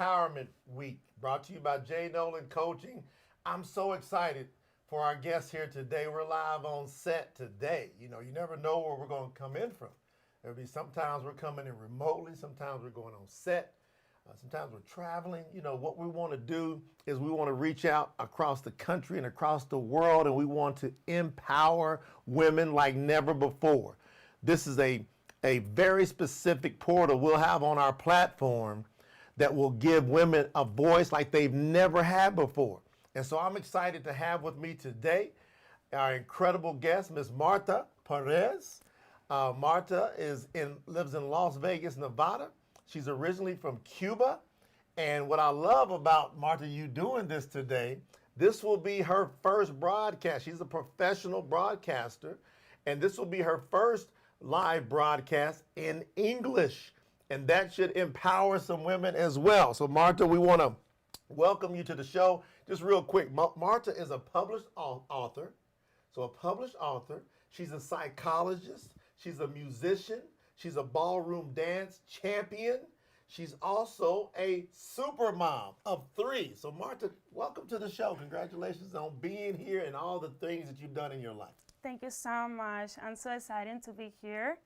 Empowerment Week, brought to you by Noland Coaching. I'm so excited for our guests here today. We're live on set today. You know, you never know where we're going to come in from. There'll be sometimes we're coming in remotely, sometimes we're going on set, sometimes we're traveling. You know, what we want to do is we want to reach out across the country and across the world, and we want to empower women like never before. This is a very specific portal we'll have on our platform that will give women a voice like they've never had before. And so I'm excited to have with me today our incredible guest, Miss Marta Perez. Marta lives in Las Vegas, Nevada. She's originally from Cuba. And what I love about Marta, you doing this today, this will be her first broadcast. She's a professional broadcaster, and this will be her first live broadcast in English, and that should empower some women as well. So Marta, we want to welcome you to the show. Just real quick, Marta is a published author. So a published author. She's a psychologist. She's a musician. She's a ballroom dance champion. She's also a super mom of 3. So Marta, welcome to the show. Congratulations on being here and all the things that you've done in your life. Thank you so much. I'm so excited to be here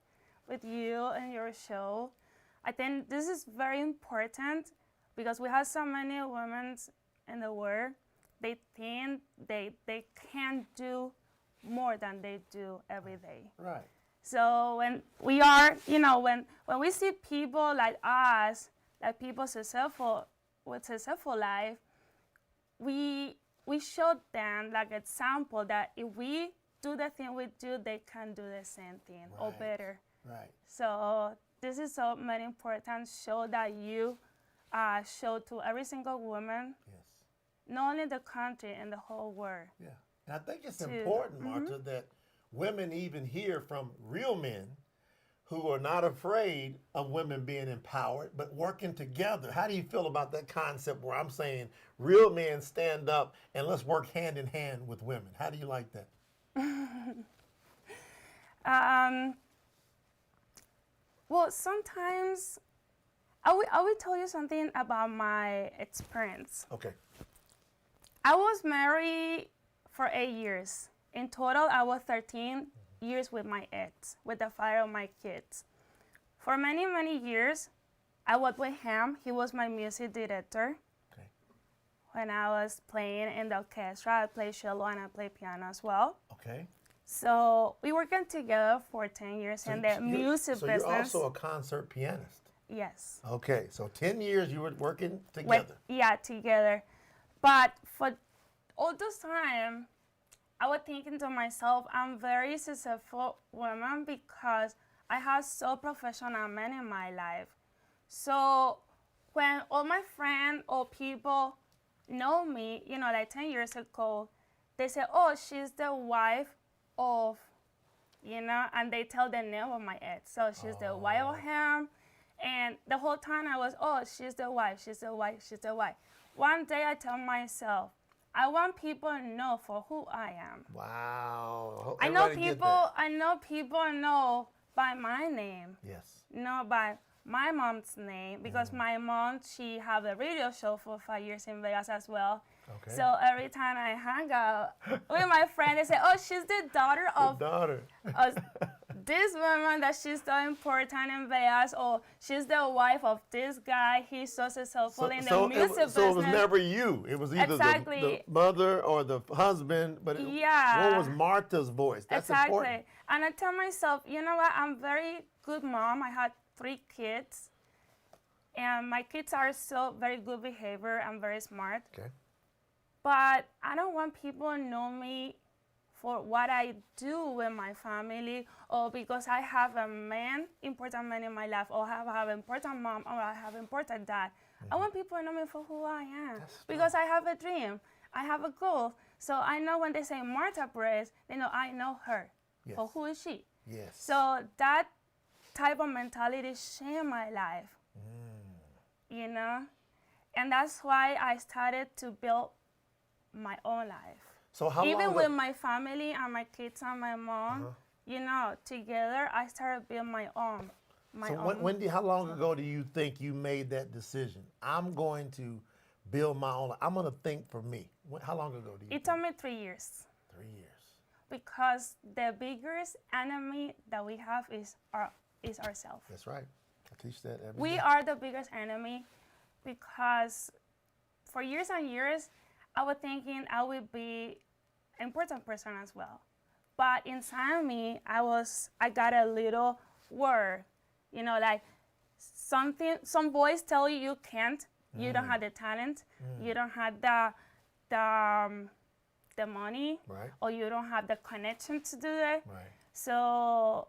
with you and your show. I think this is very important because we have so many women in the world. They think they can't do more than they do every day. Right. So when we are, you know, when we see people like us, like people successful with successful life, we show them like example that if we do the thing we do, they can do the same thing or better. Right. So this is so many important show that you show to every single woman, Yes. not only the country and the whole world. Yeah. And I think it's important, Marta, that women even hear from real men who are not afraid of women being empowered, but working together. How do you feel about that concept where I'm saying real men stand up and let's work hand in hand with women? How do you like that? Well, sometimes I will tell you something about my experience. Okay. I was married for 8 years. In total, I was 13 years with my ex, with the father of my kids. For many, many years, I worked with him. He was my music director. Okay. When I was playing in the orchestra, I played cello and I played piano as well. Okay. So we worked together for 10 years in the music business. So you're also a concert pianist? Yes. Okay, so 10 years you were working together. Together. But for all this time, I was thinking to myself, I'm very successful woman because I have so professional men in my life. So when all my friends or people know me, you know, like 10 years ago, they say, oh, she's the wife of, you know, and they tell the name of my ex. So she's the wife of him. And the whole time I was, oh, she's the wife, she's the wife, she's the wife. One day I tell myself, I want people to know for who I am. Wow. I know people know by my name. Yes. Not by my mom's name, because my mom, she have a radio show for 5 years in Vegas as well. Okay. So every time I hang out with my friend, they say, oh, she's the daughter of this woman that she's so important in Vegas, or she's the wife of this guy, he's so successful in the music business. So it was never you. It was either the mother or the husband, but what was Marta's voice? That's important. And I tell myself, you know what, I'm very good mom. I had 3 kids, and my kids are still very good behavior and very smart. Okay. But I don't want people to know me for what I do with my family, or because I have a important man in my life, or I have an important mom, or I have an important dad. I want people to know me for who I am, because I have a dream, I have a goal. So I know when they say Marta Perez, they know I know her. Yes. For who is she? Yes. So that type of mentality changed my life, you know? And that's why I started to build my own life. So how Even long with my family and my kids and my mom, you know, together I started building my So own. how long ago do you think you made that decision? I'm going to build my own. I'm going to think for me. How long ago do you? It took me 3 years. 3 years. Because the biggest enemy that we have is ourselves. That's right. I teach that every We day. are the biggest enemy because for years and years, I was thinking I would be an important person as well. But inside me, I got a little word, like some voice tell you you can't, you don't have the talent, you don't have the money, Right. or you don't have the connection to do it. Right. So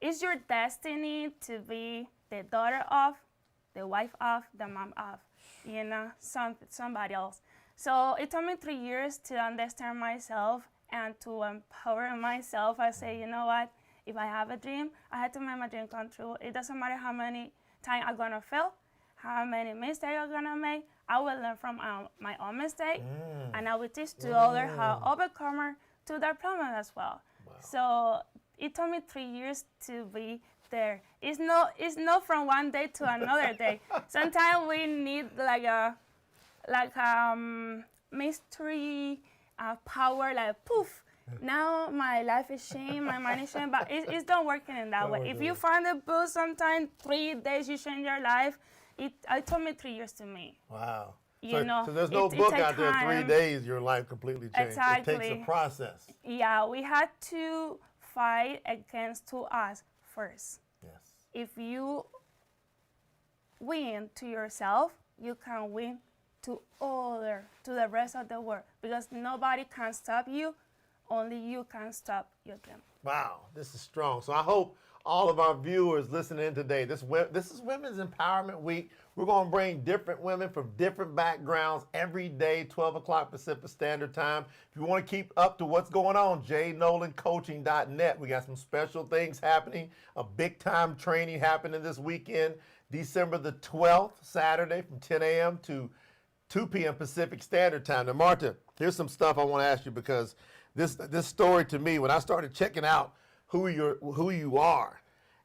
it's your destiny to be the daughter of, the wife of, the mom of, somebody else. So it took me 3 years to understand myself and to empower myself. I say, you know what? If I have a dream, I have to make my dream come true. It doesn't matter how many times I'm gonna fail, how many mistakes I'm gonna make. I will learn from my own mistake, and I will teach to others how to overcome to their problem as well. Wow. So it took me 3 years to be there. It's not from one day to another day. Sometimes we need like a mystery power, like poof. Now my life is changed, my mind is changed, but it's not working in that way. If you find a book, sometimes 3 days you change your life. It took me 3 years to me. Wow. So there's no it book takes out there. time. 3 days, your life completely changed. Exactly. It takes a process. Yeah, we had to fight against to us first. Yes. If you win to yourself, you can win to the rest of the world, because nobody can stop you. Only you can stop your dream. Wow, this is strong. So I hope all of our viewers listening in today, this is Women's Empowerment Week. We're going to bring different women from different backgrounds every day, 12 o'clock Pacific Standard Time. If you want to keep up to what's going on, jnolandcoaching.net. We got some special things happening, a big-time training happening this weekend, December the 12th, Saturday from 10 a.m. to 2 p.m. Pacific Standard Time. Now, Marta, here's some stuff I want to ask you, because this story to me, when I started checking out who you are,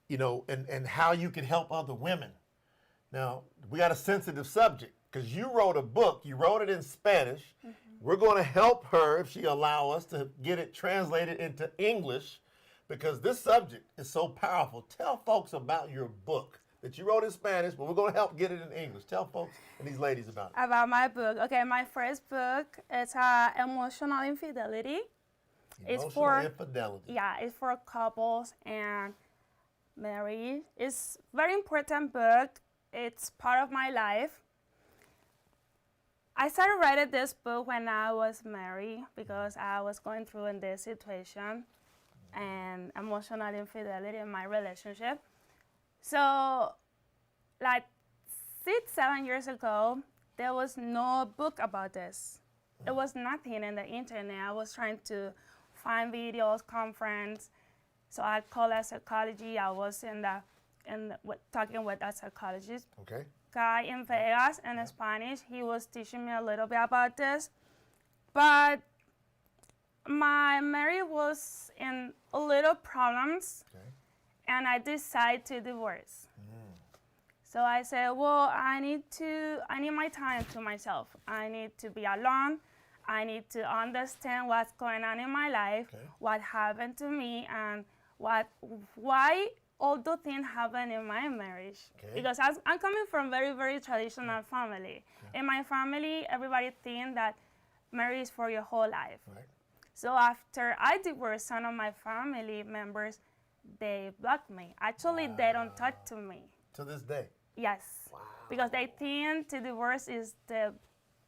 and how you can help other women. Now, we got a sensitive subject, because you wrote a book. You wrote it in Spanish. Mm-hmm. We're going to help her, if she allow us, to get it translated into English, because this subject is so powerful. Tell folks about your book that you wrote in Spanish, but we're going to help get it in English. Tell folks and these ladies about it. About my book. Okay, my first book is Emotional Infidelity. Emotional infidelity. Yeah, it's for couples and marriage. It's a very important book. It's part of my life. I started writing this book when I was married, because I was going through in this situation and emotional infidelity in my relationship. So, like 6-7 years ago, there was no book about this. There was nothing in the internet. I was trying to find videos, conference. So I called a psychology. I was talking with a psychologist. Okay. Guy in Vegas in Spanish. He was teaching me a little bit about this. But my marriage was in a little problems. Okay. And I decided to divorce. So I said, well, I need my time to myself. I need to be alone. I need to understand what's going on in my life, what happened to me, and why all the things happen in my marriage. Because I'm coming from very, very traditional family. In my family, everybody thinks that marriage is for your whole life. Right. So after I divorced, some of my family members, they blocked me. Actually, they don't talk to me. To this day? Yes. Wow. Because they think to divorce is the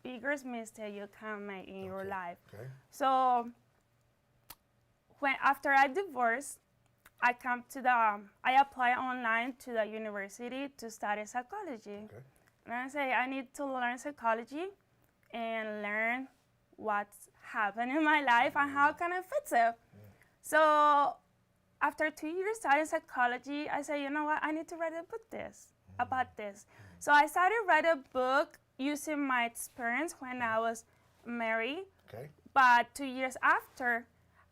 biggest mistake you can make in your life. Okay. So after I divorced, I apply online to the university to study psychology. Okay. And I say, I need to learn psychology and learn what's happened in my life and how can I fix it. So after 2 years studying psychology, I said, you know what, I need to write a book about this. So I started writing a book using my experience when I was married. Okay. But 2 years after,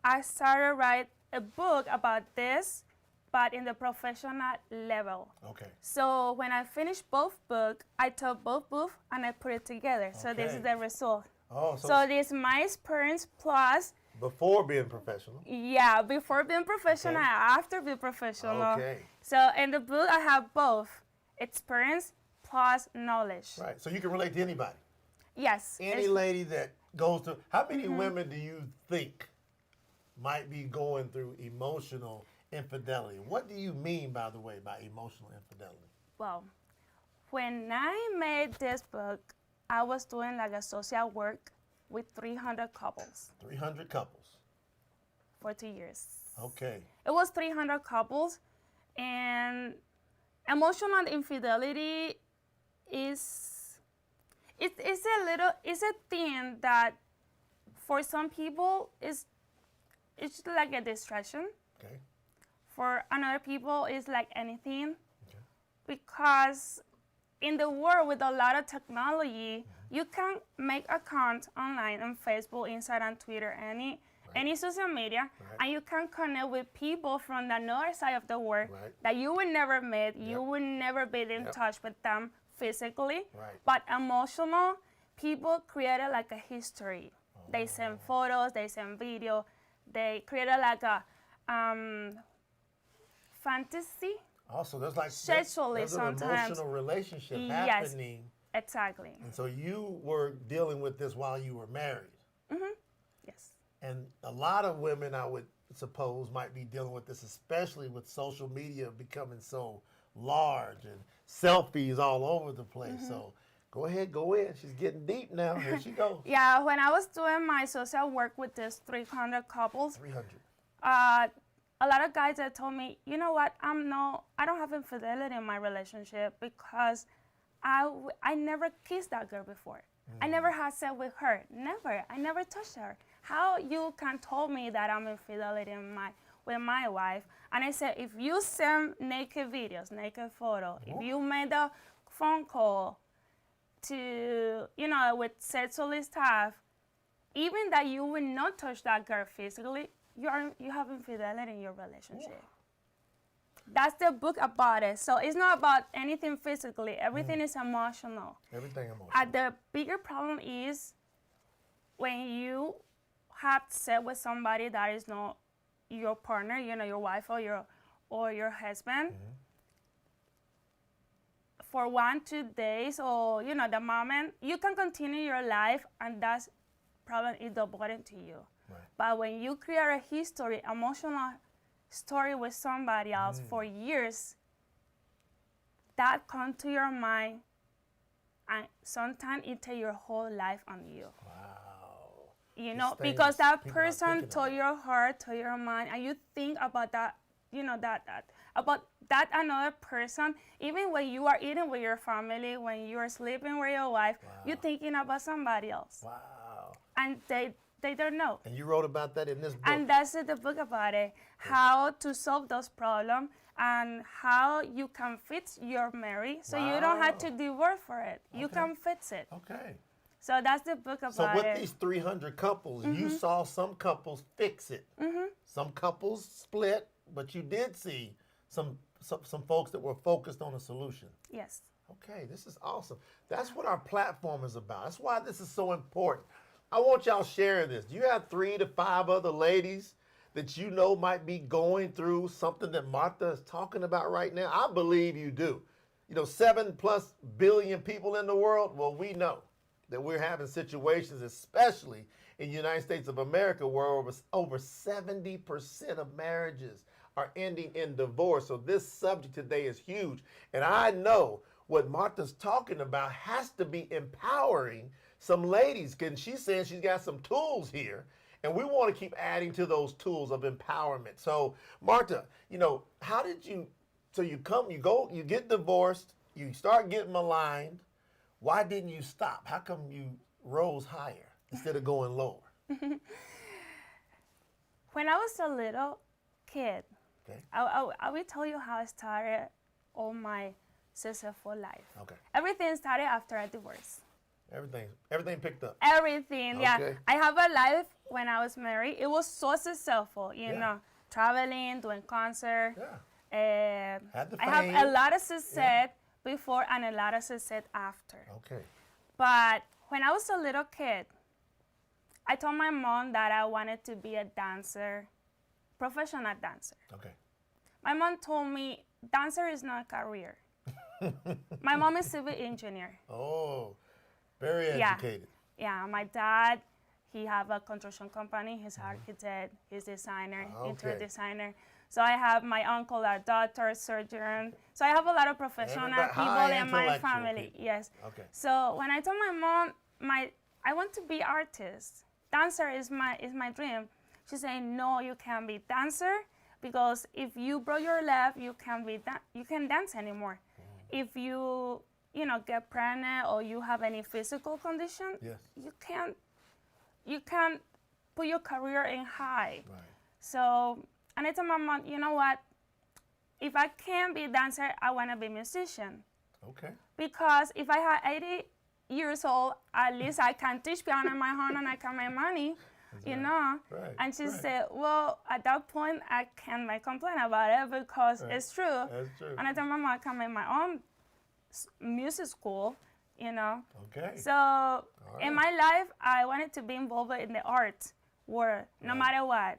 I started write a book about this but in the professional level. Okay. So when I finished both books, I took both books and I put it together. So this is Okay. the result. Oh, So this is my experience plus, before being professional. yeah, before being professional, Okay. after being professional. Okay. So in the book, I have both experience plus knowledge. Right. So you can relate to anybody. Yes. Any lady that goes through. How many women do you think might be going through emotional infidelity? What do you mean, by the way, by emotional infidelity? Well, when I made this book, I was doing like a social work with 300 couples 300 couples. for 2 years. Okay. It was 300 couples, and emotional infidelity is it's a thing that for some people it's like a distraction. Okay. For another people it's like anything, Okay. because in the world with a lot of technology, you can make account online on Facebook, Instagram, Twitter, any social media, and you can connect with people from the other side of the world that you would never meet. You would never be in touch with them physically, but emotional people created like a history. They send photos, they send video, they created like a fantasy. Also, there's like Sexually there's an sometimes. emotional relationship Yes. happening. Exactly. And so you were dealing with this while you were married. Yes. And a lot of women, I would suppose, might be dealing with this, especially with social media becoming so large and selfies all over the place. So go ahead, go in. She's getting deep now. Here she goes. Yeah, when I was doing my social work with this 300 couples, 300. a lot of guys that told me, you know what, I don't have infidelity in my relationship because I never kissed that girl before. I never had sex with her. Never. I never touched her. How you can tell me that I'm infidelity with my wife? And I said, if you send naked videos, naked photo, if you made a phone call to, with sexual stuff, even that you will not touch that girl physically, you have infidelity in your relationship. That's the book about it. So it's not about anything physically. Everything is emotional. Everything emotional. And the bigger problem is when you have sex with somebody that is not your partner, your wife or your husband, for 1-2 days or the moment, you can continue your life, and that's problem is the burden to you. Right. But when you create a history, emotional story with somebody else for years, that comes to your mind, and sometimes it takes your whole life on you. Wow. Because that person told your heart, told your mind, and you think about that, about that another person, even when you are eating with your family, when you are sleeping with your wife, you're thinking about somebody else. Wow. And they don't know. And you wrote about that in this book. And that's the book about it, how to solve those problems and how you can fix your marriage so you don't have to divorce for it. You can fix it. Okay. So that's the book about it. So with these 300 couples, you saw some couples fix it. Some couples split, but you did see some folks that were focused on a solution. Yes. Okay, this is awesome. That's what our platform is about. That's why this is so important. I want y'all sharing this. Do you have 3 to 5 other ladies that you know might be going through something that Marta is talking about right now? I believe you do. 7+ billion people in the world. Well, we know that we're having situations, especially in the United States of America, where over 70% of marriages are ending in divorce. So this subject today is huge. And I know what Marta's talking about has to be empowering some ladies. And she's saying she's got some tools here. And we want to keep adding to those tools of empowerment. So Marta, how did you get divorced, you start getting maligned. Why didn't you stop? How come you rose higher instead of going lower? When I was a little kid, Okay. I will tell you how I started all my successful life. Okay. Everything started after a divorce. Everything picked up. Everything, yeah. Okay. I have a life when I was married. It was so successful, traveling, doing concerts. Yeah. Had the I have fame. a lot of success before and a lot of success after. Okay. But when I was a little kid, I told my mom that I wanted to be a dancer, professional dancer. Okay. My mom told me dancer is not a career. My mom is civil engineer. Oh, very Yeah. educated. Yeah, my dad, he have a construction company. He's architect, he's designer, interior Okay. designer. So I have my uncle, a doctor, surgeon. So I have a lot of professional Everybody- people high in my intellectual family. people. Yes. Okay. So when I told my mom, I want to be artist. Dancer is my dream. She said, no, you can't be dancer because if you broke your leg, you can't dance anymore. If you get pregnant or you have any physical condition, Yes. you can't put your career in high. Right. So, and I told my mom, you know what? If I can't be a dancer, I want to be a musician. Okay. Because if I had 80 years old, at least I can teach piano on my own and I can make money, you know? Right. And she right. said, well, at that point, I can't make complaint about it because it's true. That's true. And I told my mom I can make my own music school, you know? Okay. So in right. my life, I wanted to be involved in the art world, no Right. matter what.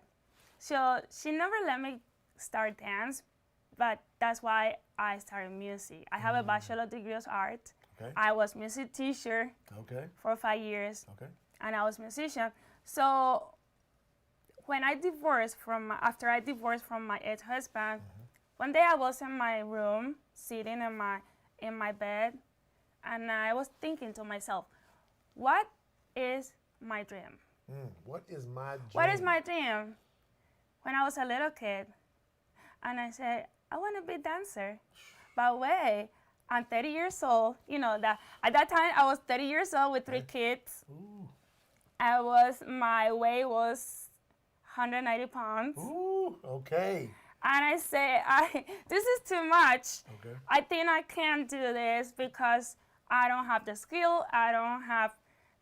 So she never let me start dance, but that's why I started music. I have a bachelor degree of art. Okay. I was music teacher Okay. for 5 years, Okay. and I was musician. So when after I divorced from my ex-husband, one day I was in my room, sitting in my bed, and I was thinking to myself, what is my dream? What is my dream? What is my dream? When I was a little kid, and I said, I want to be a dancer. But wait, I'm 30 years old. You know, that at that time I was 30 years old with 3 kids. Ooh. My weight was 190 pounds. Ooh. Okay. And I said, this is too much. Okay. I think I can't do this because I don't have the skill. I don't have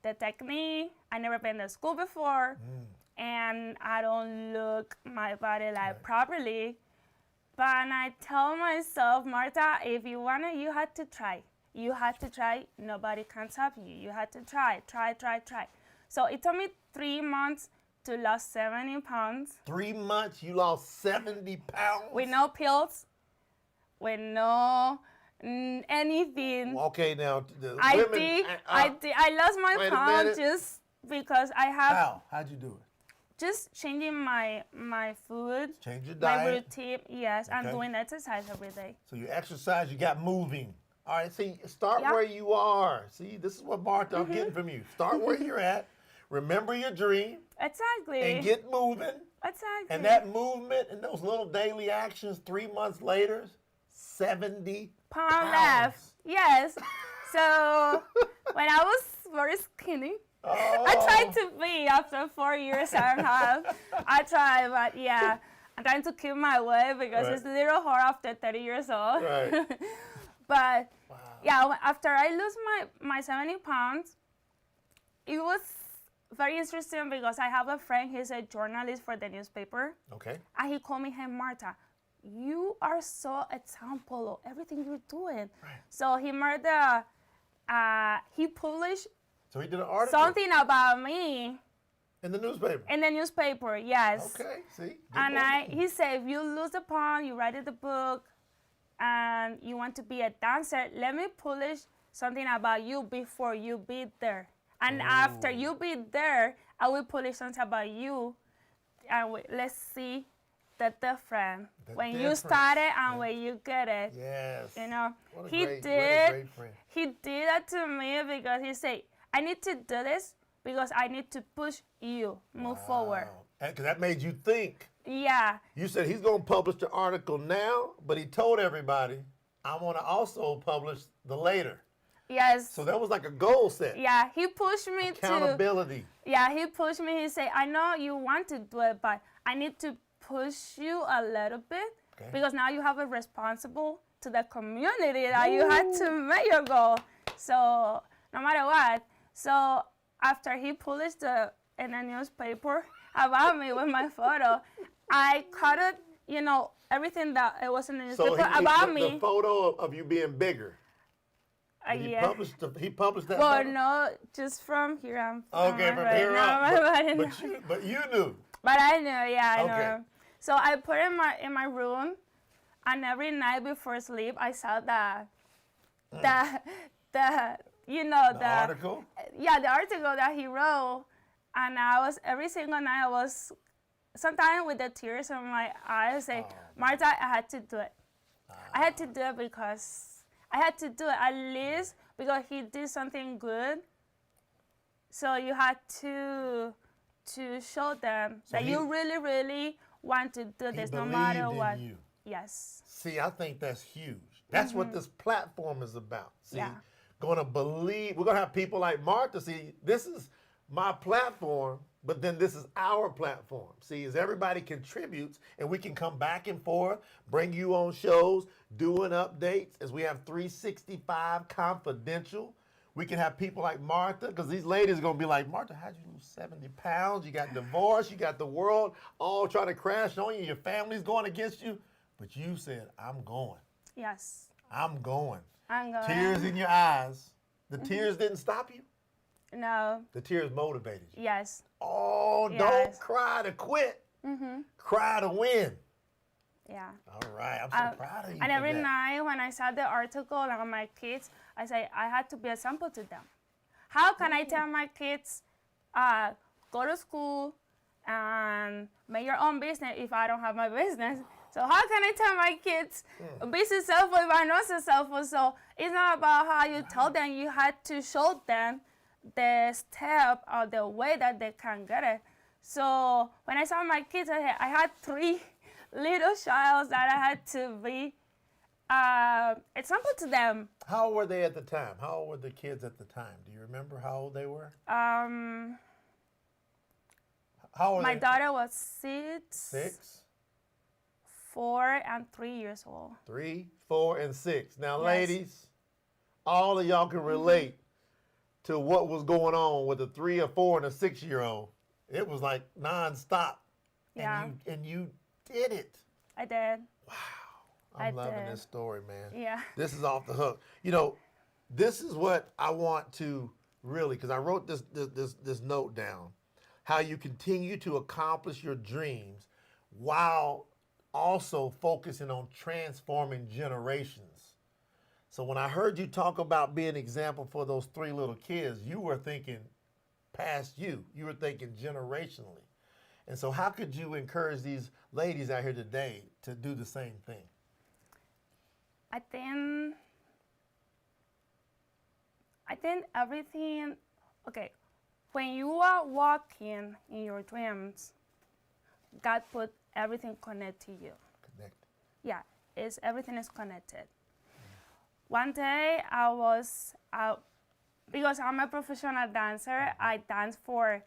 the technique. I never been to school before. And I don't look my body like properly. But I tell myself, Marta, if you want it, you had to try. You had to try. Nobody can stop you. You had to try. So it took me 3 months to lose 70 pounds. 3 months, you lost 70 pounds? With no pills, with no anything. Okay, now, the I women... did. I lost my wait a pound minute. just because I have How? How'd you do it? just changing my food, Change your my diet. routine. Yes, I'm Okay. doing exercise every day. So you exercise, you got moving. All right, see, start Yeah. where you are. See, this is what Marta, I'm getting from you. Start where you're at. Remember your dream Exactly. and get moving. Exactly. And that movement and those little daily actions 3 months later, 70 pound left. Yes. So when I was very skinny, I tried to be after 4 years and a half. I tried, but yeah, I'm trying to keep my weight because Right. it's a little hard after 30 years old. Right. But Wow. yeah, after I lose my 70 pounds, it was very interesting because I have a friend, he's a journalist for the newspaper, Okay. and he called me, hey, Marta, you are so example of everything you're doing. Right. So he published So he did an article something about me in the newspaper. in the newspaper, yes. Okay, see? Good And woman. he said, if you lose the pound, you write the book, and you want to be a dancer, let me publish something about you before you be there. And after you be there, I will publish something about you, and let's see the difference. When you difference. started and when you get it. Yes. You know, What a he great friend. He did that to me because he said, I need to do this because I need to push you, move forward. Because that made you think. Yeah, You said he's going to publish the article now, but he told everybody, I want to also publish the later. yes. So that was like a goal set. Yeah, he pushed me Accountability. he pushed me. He said, I know you want to do it, but I need to push you a little bit Okay. because now you have a responsible to the community that you had to make your goal. So no matter what. So after he published in the newspaper about me with my photo, I cut it, everything that it was in the So newspaper about the me. photo of you being bigger. He Yeah. published that. Well, photo? no, just from here. Okay, from here up. But you knew. But I know, yeah, I Okay. know. So I put it in my room, and every night before sleep, I saw the you know The article. Yeah, the article that he wrote, and I was every single night I was sometimes with the tears in my eyes say, Marta, I had to do it. I had to do it because I had to do it at least because he did something good. So you had to show them that you really, really want to do this no matter believed in what. you. Yes. See, I think that's huge. That's what this platform is about. See, Yeah. gonna believe, we're gonna have people like Martha. See, this is my platform, but then this is our platform. See, as everybody contributes and we can come back and forth, bring you on shows, doing updates, as we have 365 confidential. We can have people like Martha, because these ladies are gonna be like, Martha, how'd you lose 70 pounds? You got divorced, you got the world all trying to crash on you, your family's going against you. But you said, I'm going. Yes. I'm going. I'm going. Tears in your eyes. The tears didn't stop you. No. The tears motivated you. Yes. Oh, Yes. don't cry to quit. Cry to win. Yeah. All right, I'm so proud of you. And for every that. night when I saw the article on my kids, I say I had to be a sample to them. How can I tell my kids, go to school and make your own business if I don't have my business? So how can I tell my kids, be successful if I'm not successful? So it's not about how you tell them. You had to show them the step or the way that they can get it. So when I saw my kids, I had 3 little childs that I had to be example to them. How old were they at the time? How old were the kids at the time? Do you remember how old they were? How old My they? daughter was 6, 6, 4, and 3 years old. 3, 4, and 6. Now, Yes. ladies, all of y'all can relate to what was going on with a 3, a 4, and a 6-year-old. It was like nonstop. Yeah. And you did it. I did. I'm loving did. this story, man. Yeah. This is off the hook. You know, this is what I want to really, because I wrote this note down, how you continue to accomplish your dreams while also focusing on transforming generations. So when I heard you talk about being an example for those 3 little kids, you were thinking past you. You were thinking generationally. And so how could you encourage these ladies out here today to do the same thing? I think everything, okay, when you are walking in your dreams, God put everything connected to you. Connect. Yeah, everything is connected. One day I was out, because I'm a professional dancer, I dance for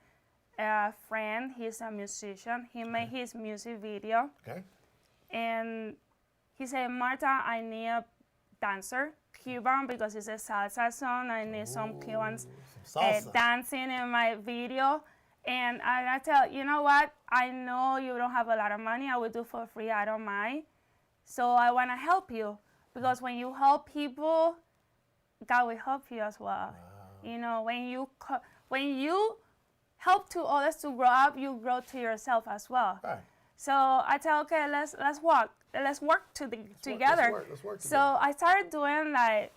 a friend, he's a musician. He made his music video. Okay. And he said, Marta, I need a dancer, Cuban, because it's a salsa song. I need some Cubans Some salsa. dancing in my video. And I tell, you know what? I know you don't have a lot of money. I will do for free. I don't mind. So I want to help you. Because when you help people, God will help you as well. You know, when you help to others to grow up, you grow to yourself as well. Right. So I tell, okay, let's walk. Let's work together. Let's work So together. I started doing like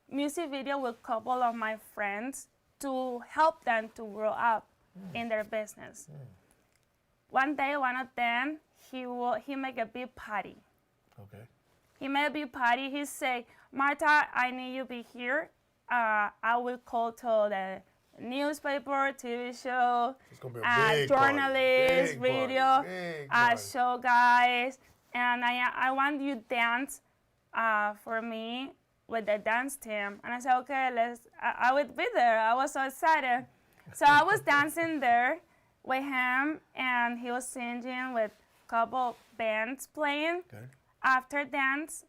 music video with a couple of my friends to help them to grow up in their business. One day, one of them, he make a big party. Okay. He made a big party. He said, Marta, I need you to be here. I will call to the newspaper, TV show, It's gonna be a big journalists, party. Big radio, party. Big party. show guys, and I want you to dance for me with the dance team. And I said, okay, I would be there. I was so excited. So I was dancing there with him, and he was singing with a couple bands playing. Okay. After dance,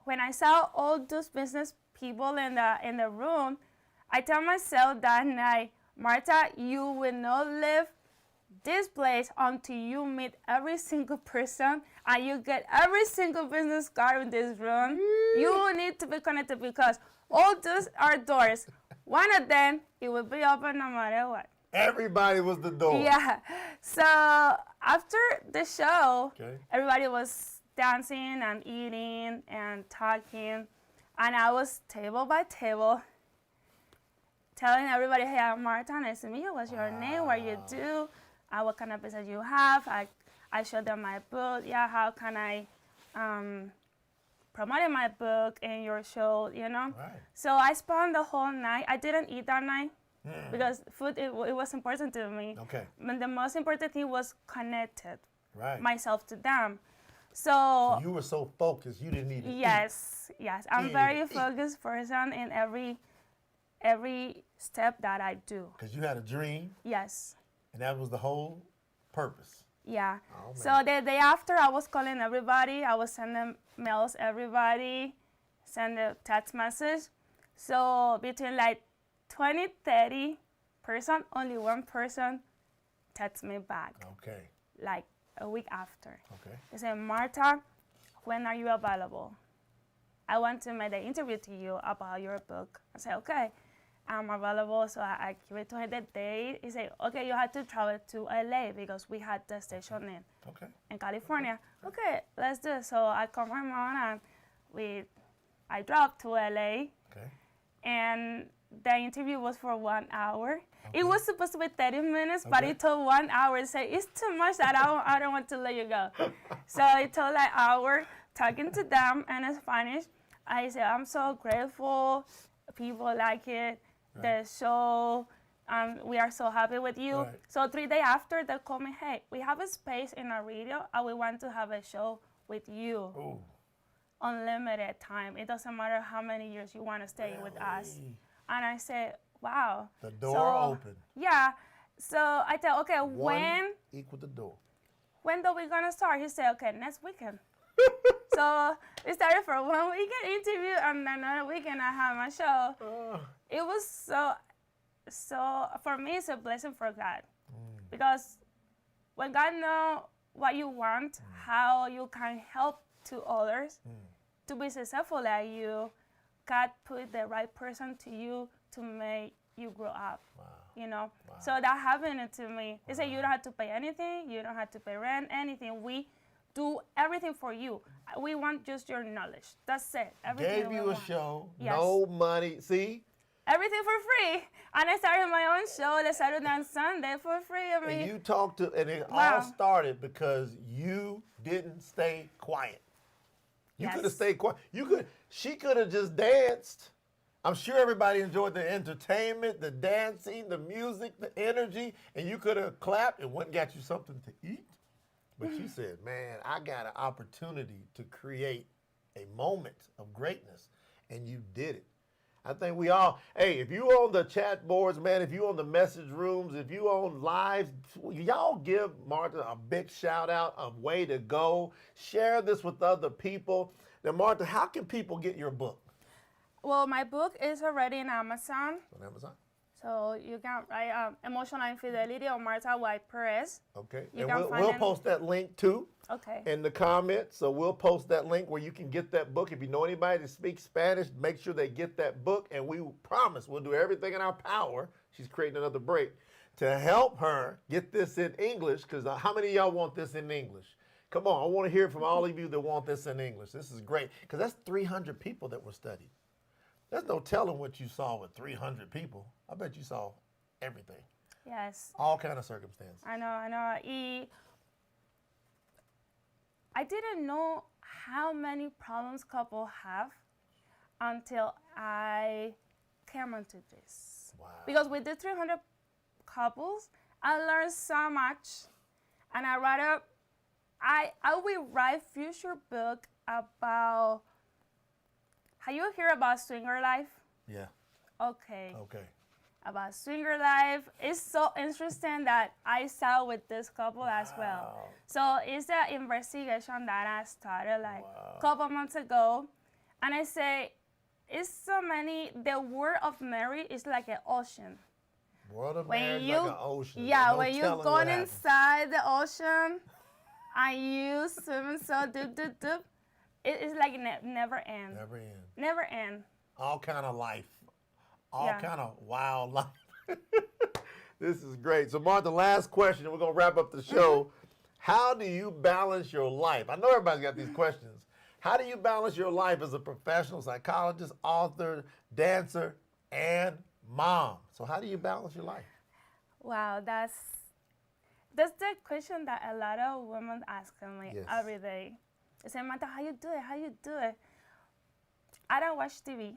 when I saw all those business people in the room, I tell myself that night, Marta, you will not live this place until you meet every single person and you get every single business card in this room. You need to be connected because all those are doors. One of them, it will be open no matter what. Everybody was the door. Yeah. So after the show, Okay. everybody was dancing and eating and talking. And I was table by table telling everybody, hey, I'm Marta, nice to meet you. What's your name? What you do? What kind of business you have? I showed them my book. Yeah, how can I promote my book in your show, you know? Right. So I spent the whole night. I didn't eat that night because food, it was important to me. Okay. But the most important thing was connected Right. myself to them. So you were so focused, you didn't need to eat. Yes. I'm Yeah, very eat. focused person in every step that I do. Because you had a dream, Yes. and that was the whole purpose. Yeah. Oh, man. So the day after, I was calling everybody. I was sending mails everybody, send a text message. So between like 20, 30 person, only one person text me back, Okay. like a week after. Okay. They said, Marta, when are you available? I want to make an interview to you about your book. I said, okay, I'm available. So I give it to her the date. He said, okay, you have to travel to LA because we had the station in California. Okay, let's do it. So I called my mom and I drove to LA. Okay. And the interview was for 1 hour. It was supposed to be 30 minutes, but Okay. it took 1 hour. It said, it's too much that I don't want to let you go. So it took like an hour talking to them in Spanish. I said, I'm so grateful. People like it. The show, we are so happy with you. Right. So 3 days after, they called me, hey, we have a space in our radio, and we want to have a show with you. Ooh. Unlimited time. It doesn't matter how many years you want to stay with us. Really? And I said, wow. The door open. Yeah. So I said, okay, One equal the door. when are we gonna start? He said, okay, next weekend. So we started for 1 weekend interview, and then another weekend I had my show. It was so for me, it's a blessing for God, because when God knows what you want, how you can help to others to be successful like you, God put the right person to you to make you grow up. Wow. You know, so that happened to me. They say you don't have to pay anything, you don't have to pay rent, anything. We do everything for you. We want just your knowledge. That's it. Everything Gave we you a want. show, Yes. no money. See? Everything for free. And I started my own show the Saturday and Sunday for free. I mean, And you talked to, and it Wow. all started because you didn't stay quiet. You Yes. could have stayed quiet. She could have just danced. I'm sure everybody enjoyed the entertainment, the dancing, the music, the energy, and you could have clapped and went and got you something to eat. But you said, man, I got an opportunity to create a moment of greatness, and you did it. I think we all, hey, if you on the chat boards, man, if you on the message rooms, if you on lives, y'all give Marta a big shout out, a way to go. Share this with other people. Now, Marta, how can people get your book? well, my book is already in Amazon. On Amazon? So you can write Emotional Infidelity or Marta Perez. Okay. You And can find we'll it- post that link too Okay. in the comments. So we'll post that link where you can get that book. If you know anybody that speaks Spanish, make sure they get that book. And we promise we'll do everything in our power. She's creating another break to help her get this in English. Because how many of y'all want this in English? Come on, I want to hear from all of you that want this in English. This is great because that's 300 people that were studied. There's no telling what you saw with 300 people. I bet you saw everything, Yes. all kind of circumstances. I know. I didn't know how many problems couples have until I came into this. Wow. Because with the 300 couples, I learned so much, and I will write future book about. Have you heard about swinger life? Yeah. Okay. Okay. About swinger life. It's so interesting that I saw with this couple as well. Wow. So it's the investigation that I started like Wow. a couple months ago. And I say, it's so many, the word of marriage is like an ocean. World of When marriage you, like an ocean. yeah, No when you telling go what happens. inside the ocean and you swimming so deep, deep, deep, it's like never end. Never end. Never end. All kind of life. All Yeah. kind of wild life. This is great. So, Martha, last question, and we're going to wrap up the show. How do you balance your life? I know everybody's got these questions. How do you balance your life as a professional psychologist, author, dancer, and mom? So how do you balance your life? Wow, that's the question that a lot of women ask me Yes. every day. They say, Marta, how you do it? How you do it? I don't watch TV.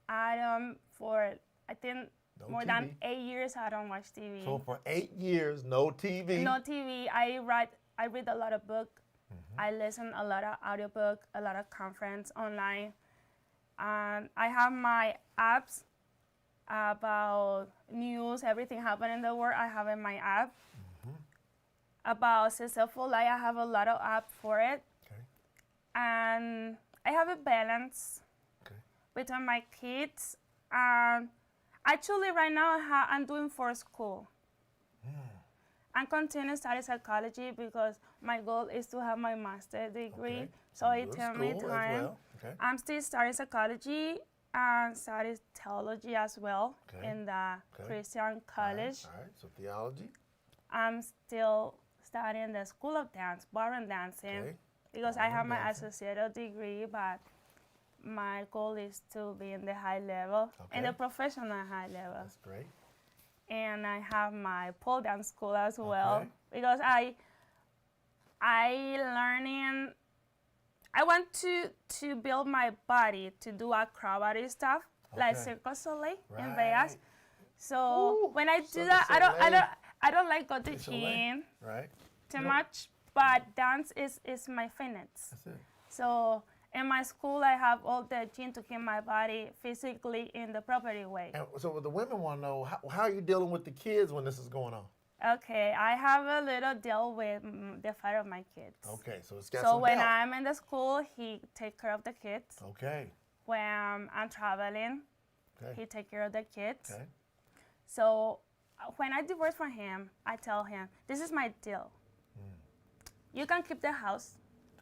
I don't, for I think No more TV. than 8 years, I don't watch TV. So for 8 years, no TV. No TV. I read a lot of books. I listen a lot of audiobook, a lot of conference online. And I have my apps about news, everything happening in the world. I have in my app. About successful life, I have a lot of apps for it. Okay. And I have a balance Okay. between my kids. And actually, right now, I'm doing for school. I'm continuing studying psychology because my goal is to have my master's degree. Okay. So it Good takes me school as time. well. Okay. I'm still studying psychology and studying theology as well Okay. in the Okay. Christian college. All right. So theology. I'm still studying the School of Dance, Ballroom dancing, Okay. because I have Ballroom my dancing. associate degree, but my goal is to be in the high level, in the Okay. professional high level. That's great. And I have my pole dance school as well, Okay. because I learning. I want to build my body to do acrobatic stuff like Okay. Cirque du Soleil in Right. Vegas. So Ooh, when I do Cirque du that, Soleil. I don't like go to Cirque du Soleil. gym Right. too Nope. much, but dance is my fitness. That's it. So in my school, I have all the gym to keep my body physically in the proper way. And so the women want to know, how are you dealing with the kids when this is going on? Okay, I have a little deal with the father of my kids. Okay, so it's got So some when help. I'm in the school, he take care of the kids. Okay. When I'm traveling, Okay. he take care of the kids. Okay. So when I divorce from him, I tell him, this is my deal. You can keep the house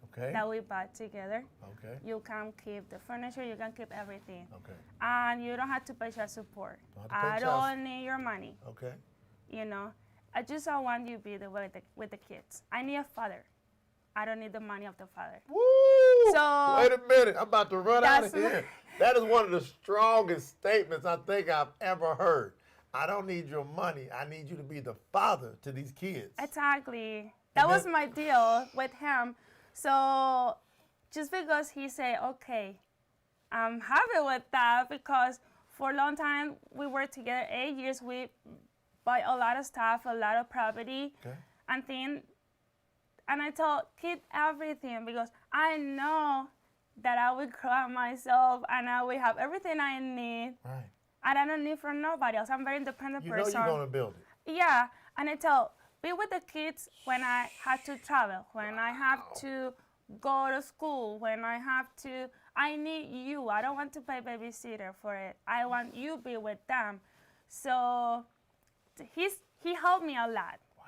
Okay. that we bought together. Okay. You can keep the furniture, you can keep everything. Okay. And you don't have to pay child support. Don't have to pay I child don't need your money, Okay. you know. I just don't want you to be the way with the kids. I need a father. I don't need the money of the father. Woo! So- Wait a minute. I'm about to run out of That's here. That is one of the strongest statements I think I've ever heard. I don't need your money. I need you to be the father to these kids. Exactly. That was my deal with him. So just because he said, okay, I'm happy with that, because for a long time we were together 8 years. We bought a lot of stuff, a lot of property, Okay. and I told keep everything, because I know that I will grow up myself and I will have everything I need, Right. and I don't need from nobody else. I'm a very independent You know person. you're going to build it. Yeah, and I tell, be with the kids when I have to travel, when I have to go to school, when I have to, I need you. I don't want to pay babysitter for it. I want you to be with them. So he helped me a lot. Wow.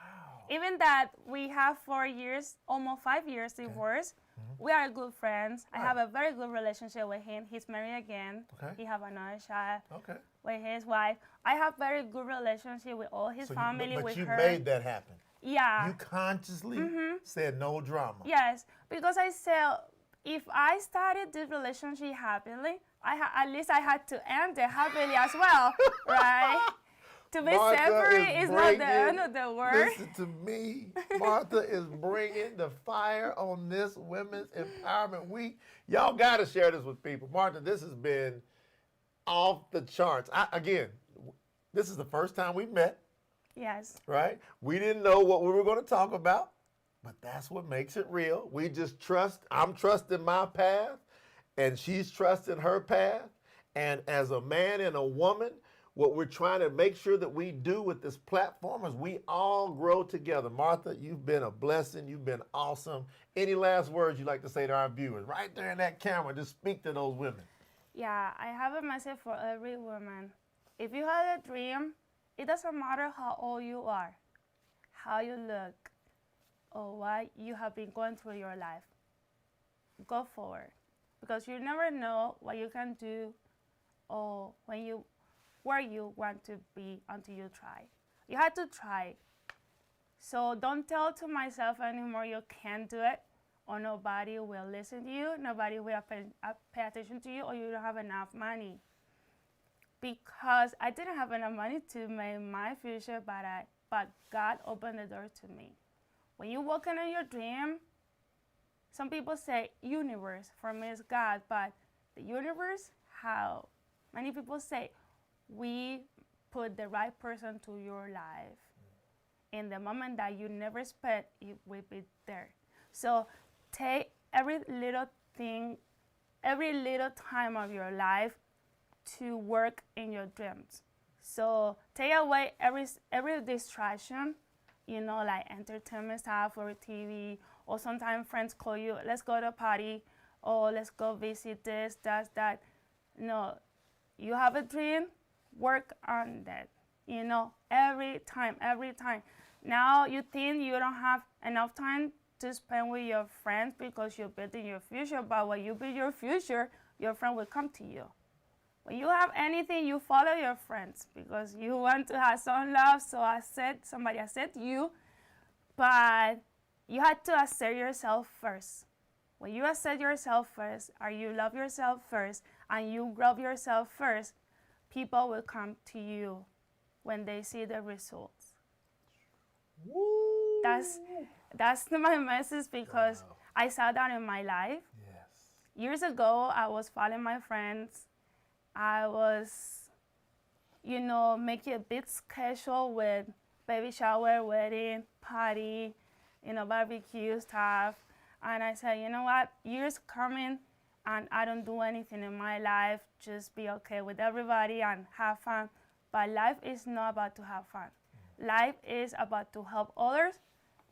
Even that we have 4 years, almost 5 years divorce, we are good friends. I have a very good relationship with him. He's married again. Okay. He have another child Okay. with his wife. I have very good relationship with all his So family, but with you her. made that happen. Yeah. You consciously said no drama. Yes, because I said if I started this relationship happily, at least I had to end it happily as well, right? To be Martha separate is not the bringing- end of the word. Listen to me. Martha is bringing the fire on this Women's Empowerment Week. Y'all got to share this with people. Martha, this has been off the charts. Again, this is the first time we met, Yes. right? We didn't know what we were going to talk about, but that's what makes it real. We just trust. I'm trusting my path, and she's trusting her path. And as a man and a woman, what we're trying to make sure that we do with this platform is we all grow together. Martha, you've been a blessing. You've been awesome. Any last words you'd like to say to our viewers? Right there in that camera, just speak to those women. Yeah, I have a message for every woman. if you had a dream, it doesn't matter how old you are, how you look, or what you have been going through your life. Go forward, because you never know what you can do or where you want to be until you try. You have to try. So don't tell to myself anymore you can't do it, or nobody will listen to you, nobody will pay attention to you, or you don't have enough money. Because I didn't have enough money to make my future, but God opened the door to me. When you walk in your dream, some people say universe, for me it's God, but the universe, how? Many people say we put the right person to your life. In the moment that you never expect, it will be there. So take every little thing, every little time of your life to work in your dreams. So take away every distraction, like entertainment stuff or TV, or sometimes friends call you, let's go to a party, or let's go visit this, that. No, you have a dream, work on that, every time. Now you think you don't have enough time to spend with your friends because you're building your future, but when you build your future, your friend will come to you. When you have anything, you follow your friends because you want to have some love, so somebody accept you, but you have to accept yourself first. When you accept yourself first, or you love yourself first, and you grow yourself first, people will come to you when they see the results. Woo. That's my message, because I saw that in my life. Yes. Years ago, I was following my friends. I was, making a big schedule with baby shower, wedding, party, barbecue stuff. And I said, you know what, years coming and I don't do anything in my life, just be okay with everybody and have fun. But life is not about to have fun. Life is about to help others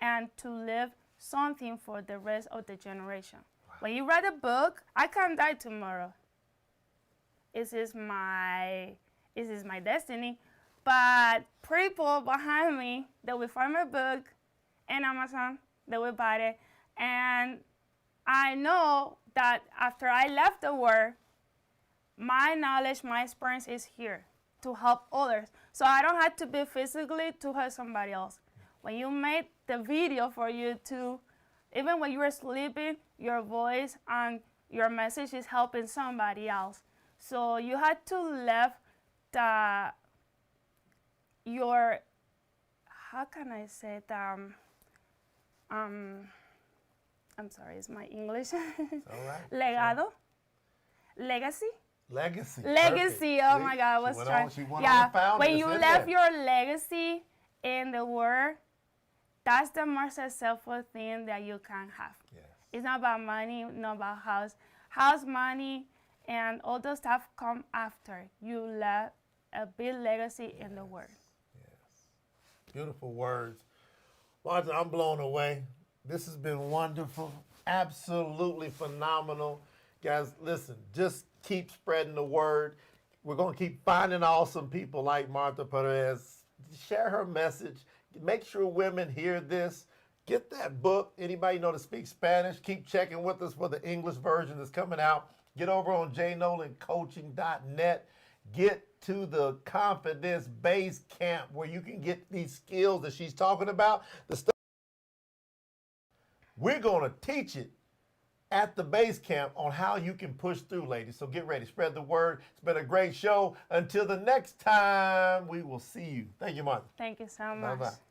and to live something for the rest of the generation. Wow. When you write a book, I can die tomorrow. This is my destiny. But people behind me, they will find my book in Amazon, they will buy it. And I know that after I left the world, my knowledge, my experience is here to help others. So I don't have to be physically to help somebody else. When you made the video for you to, even when you are sleeping, your voice and your message is helping somebody else. So you had to leave how can I say that? I'm sorry, it's my English. It's all right. Legado? Legacy? Legacy. Legacy. Perfect. Oh See? my God, I was trying. She went on and found when it. you It's in left there. your legacy in the world, that's the most successful thing that you can have. Yes. It's not about money, not about house. House, money, and all those stuff come after. You left a big legacy in the world. Yes. Beautiful words. Marta, I'm blown away. This has been wonderful. Absolutely phenomenal. Guys, listen, just keep spreading the word. We're going to keep finding awesome people like Marta Perez. Share her message. Make sure women hear this. Get that book. Anybody know to speak Spanish, keep checking with us for the English version that's coming out. Get over on jnolandcoaching.net. Get to the Confidence Base Camp where you can get these skills that she's talking about. The stuff we're going to teach it at the base camp on how you can push through, ladies. So get ready. Spread the word. It's been a great show. Until the next time, we will see you. Thank you, Martha. Thank you so much. Bye-bye.